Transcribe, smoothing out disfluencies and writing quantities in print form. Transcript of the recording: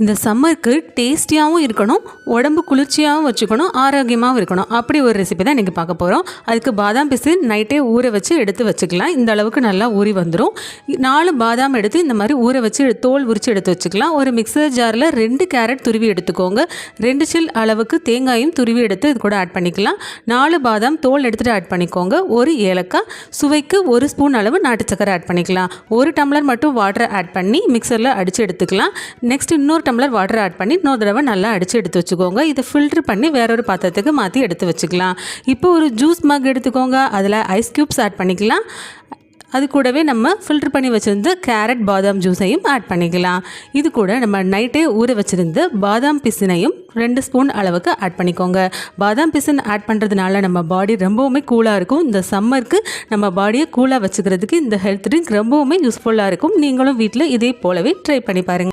இந்த சம்மருக்கு டேஸ்டியாகவும் இருக்கணும், உடம்பு குளிர்ச்சியாகவும் வச்சுக்கணும், ஆரோக்கியமாகவும் இருக்கணும். அப்படி ஒரு ரெசிபி தான் இன்றைக்கி பார்க்க போகிறோம். அதுக்கு பாதாம் பிசு நைட்டே ஊற வச்சு எடுத்து வச்சுக்கலாம். இந்த அளவுக்கு நல்லா ஊறி வந்துடும். 4 பாதாம் எடுத்து இந்த மாதிரி ஊற வச்சு தோல் உரித்து எடுத்து வச்சுக்கலாம். ஒரு மிக்சர் ஜாரில் 2 கேரட் துருவி எடுத்துக்கோங்க. 2 சில் அளவுக்கு தேங்காயும் துருவி எடுத்து இது கூட ஆட் பண்ணிக்கலாம். 4 பாதாம் தோல் எடுத்துகிட்டு ஆட் பண்ணிக்கோங்க. ஒரு ஏலக்காய், சுவைக்கு 1 ஸ்பூன் அளவு நாட்டு சக்கரை ஆட் பண்ணிக்கலாம். 1 டம்ளர் மட்டும் வாட்டரை ஆட் பண்ணி மிக்சரில் அடித்து எடுத்துக்கலாம். நெக்ஸ்ட் இன்னொரு டம்ளர் வாட்டர் ஆட் பண்ணி இன்னொரு தடவை நல்லா அடித்து எடுத்து வச்சுக்கோங்க. இதை ஃபில்ட்ரு பண்ணி வேறொரு பாத்திரத்துக்கு மாற்றி எடுத்து வச்சுக்கலாம். இப்போ ஒரு ஜூஸ் மக் எடுத்துக்கோங்க. அதில் ஐஸ் க்யூப்ஸ் ஆட் பண்ணிக்கலாம். அது கூடவே நம்ம ஃபில்ட்ரு பண்ணி வச்சுருந்த கேரட் பாதாம் ஜூஸையும் ஆட் பண்ணிக்கலாம். இது கூட நம்ம நைட்டே ஊற வச்சுருந்து பாதாம் பிசினையும் 2 ஸ்பூன் அளவுக்கு ஆட் பண்ணிக்கோங்க. பாதாம் பிசின் ஆட் பண்ணுறதுனால நம்ம பாடி ரொம்பவுமே கூலாக இருக்கும். இந்த சம்மருக்கு நம்ம பாடியை கூலாக வச்சுக்கிறதுக்கு இந்த ஹெல்த் ட்ரிங்க் ரொம்பவுமே யூஸ்ஃபுல்லாக இருக்கும். நீங்களும் வீட்டில் இதே போலவே ட்ரை பண்ணி பாருங்கள்.